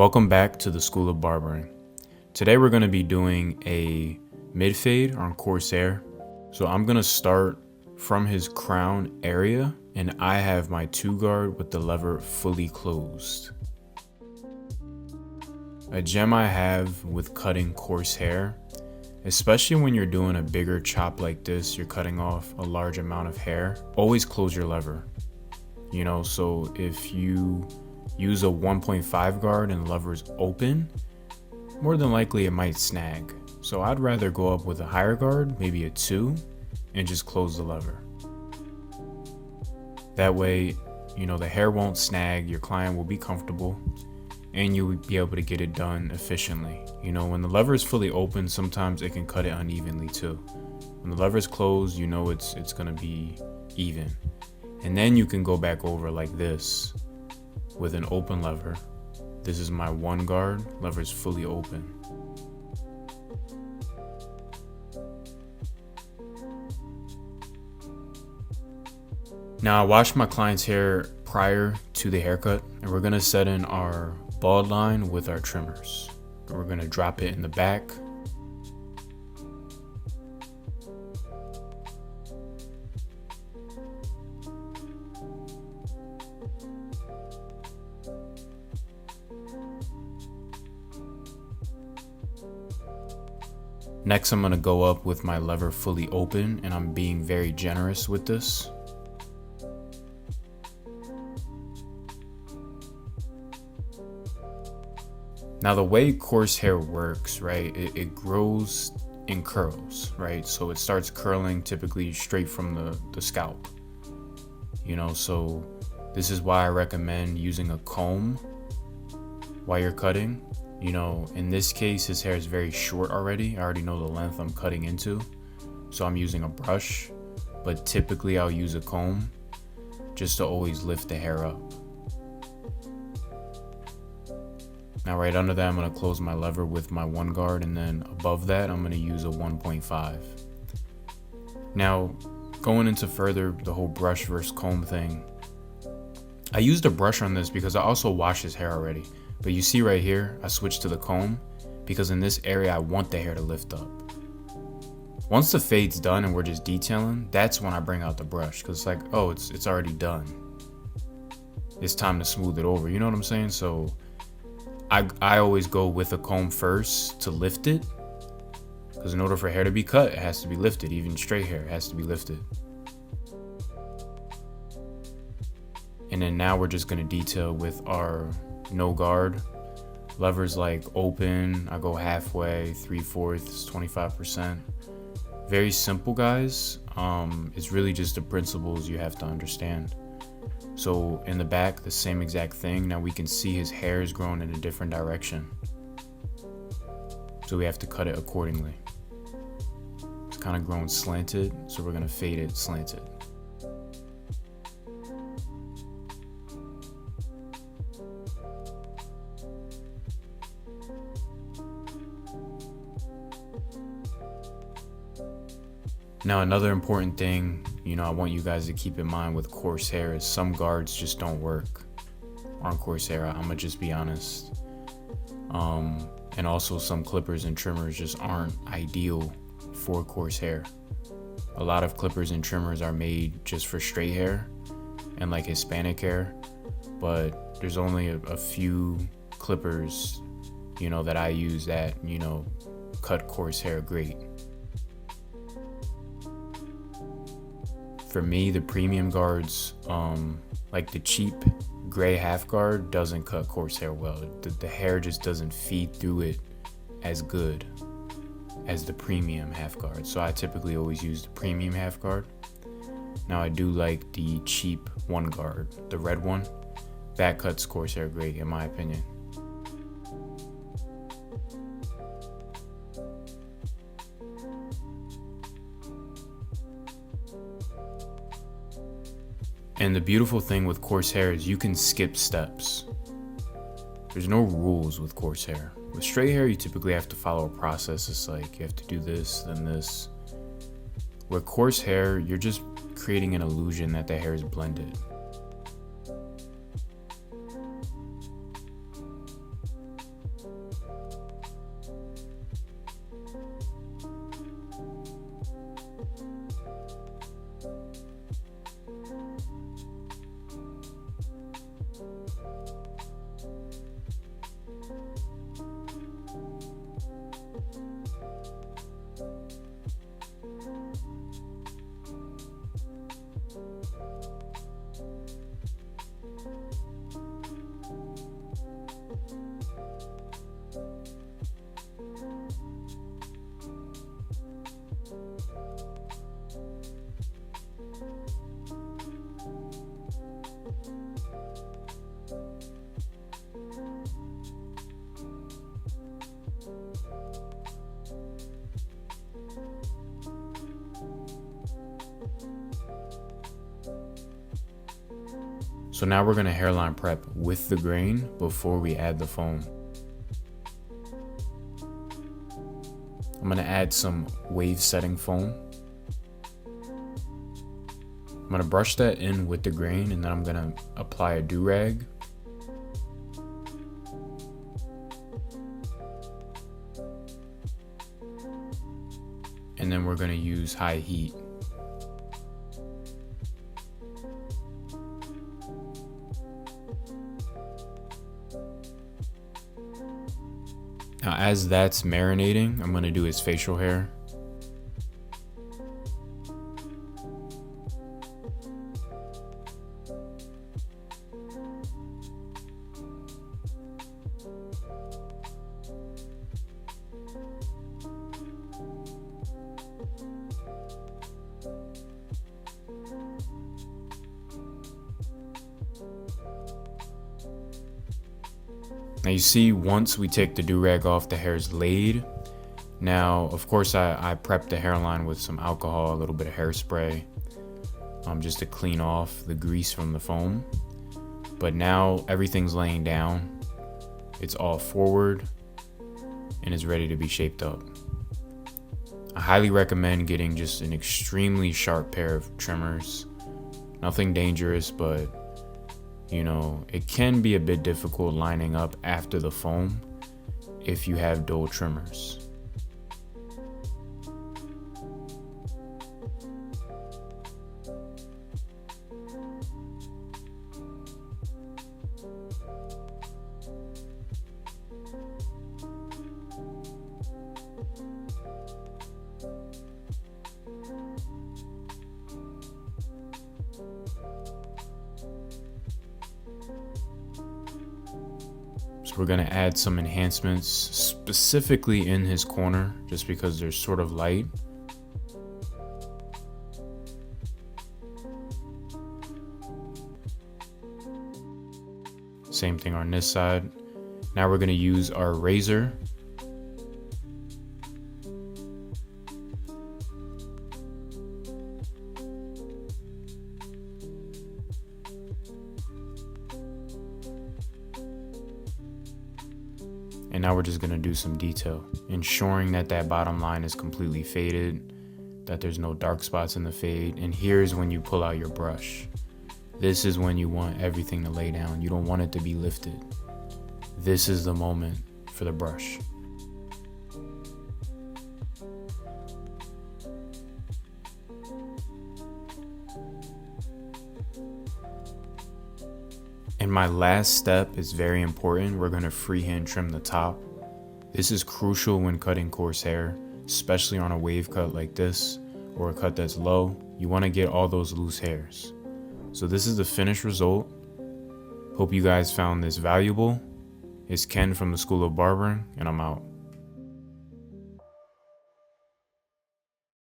Welcome back to the School of Barbering. Today we're going to be doing a mid fade on Coarse hair. So I'm going to start from his crown area, and I have my 2-guard with the lever fully closed. A gem I have with cutting coarse hair, especially when you're doing a bigger chop like this, you're cutting off a large amount of hair, always close your lever. So if you use a 1.5 guard and the lever is open, more than likely it might snag. So I'd rather go up with a higher guard, maybe a 2, and just close the lever. That way, the hair won't snag, your client will be comfortable, and you'll be able to get it done efficiently. When the lever is fully open, sometimes it can cut it unevenly too. When the lever is closed, it's gonna be even. And then you can go back over like this with an open lever. This is my 1 guard, lever is fully open. Now I washed my client's hair prior to the haircut, and we're gonna set in our bald line with our trimmers. We're gonna drop it in the back. Next, I'm gonna go up with my lever fully open, and I'm being very generous with this. Now the way coarse hair works, right, it grows in curls, right? So it starts curling typically straight from the scalp. So this is why I recommend using a comb while you're cutting. In this case, his hair is very short already. I already know the length I'm cutting into, so I'm using a brush, but typically I'll use a comb just to always lift the hair up. Now right under that, I'm gonna close my lever with my 1 guard, and then above that, I'm gonna use a 1.5. Now, going into further the whole brush versus comb thing, I used a brush on this because I also washed his hair already. But you see right here, I switched to the comb because in this area, I want the hair to lift up. Once the fade's done and we're just detailing, that's when I bring out the brush, because it's like, oh, it's already done. It's time to smooth it over, you know what I'm saying? So I always go with a comb first to lift it, because in order for hair to be cut, it has to be lifted. Even straight hair has to be lifted. And then now we're just gonna detail with our no guard. Levers like open, I go halfway, 3/4, 25%. Very simple, guys. It's really just the principles you have to understand. So in the back, the same exact thing. Now we can see his hair is growing in a different direction, so we have to cut it accordingly. It's kind of grown slanted, so we're gonna fade it slanted. Now another important thing, I want you guys to keep in mind with coarse hair is some guards just don't work on coarse hair. I'm gonna just be honest. And also some clippers and trimmers just aren't ideal for coarse hair. A lot of clippers and trimmers are made just for straight hair and like Hispanic hair, but there's only a few clippers, that I use that, cut coarse hair great. For me, the premium guards, like the cheap gray half guard, doesn't cut coarse hair well. The hair just doesn't feed through it as good as the premium half guard. So I typically always use the premium half guard. Now I do like the cheap 1 guard, the red one. That cuts coarse hair great in my opinion. And the beautiful thing with coarse hair is you can skip steps. There's no rules with coarse hair. With straight hair, you typically have to follow a process. It's like you have to do this, then this. With coarse hair, you're just creating an illusion that the hair is blended. So now we're gonna hairline prep with the grain before we add the foam. I'm gonna add some wave setting foam. I'm gonna brush that in with the grain, and then I'm gonna apply a do-rag. And then we're gonna use high heat. Now as that's marinating, I'm gonna do his facial hair. Now you see, once we take the do-rag off, the hair's laid. Now, of course, I prepped the hairline with some alcohol, a little bit of hairspray, just to clean off the grease from the foam. But now everything's laying down. It's all forward and is ready to be shaped up. I highly recommend getting just an extremely sharp pair of trimmers. Nothing dangerous, but you know, it can be a bit difficult lining up after the foam if you have dull trimmers. So we're gonna add some enhancements specifically in his corner, just because they're sort of light. Same thing on this side. Now we're gonna use our razor. And now we're just gonna do some detail, ensuring that that bottom line is completely faded, that there's no dark spots in the fade. And here's when you pull out your brush. This is when you want everything to lay down. You don't want it to be lifted. This is the moment for the brush. And my last step is very important. We're gonna freehand trim the top. This is crucial when cutting coarse hair, especially on a wave cut like this, or a cut that's low. You wanna get all those loose hairs. So this is the finished result. Hope you guys found this valuable. It's Ken from the School of Barbering, and I'm out.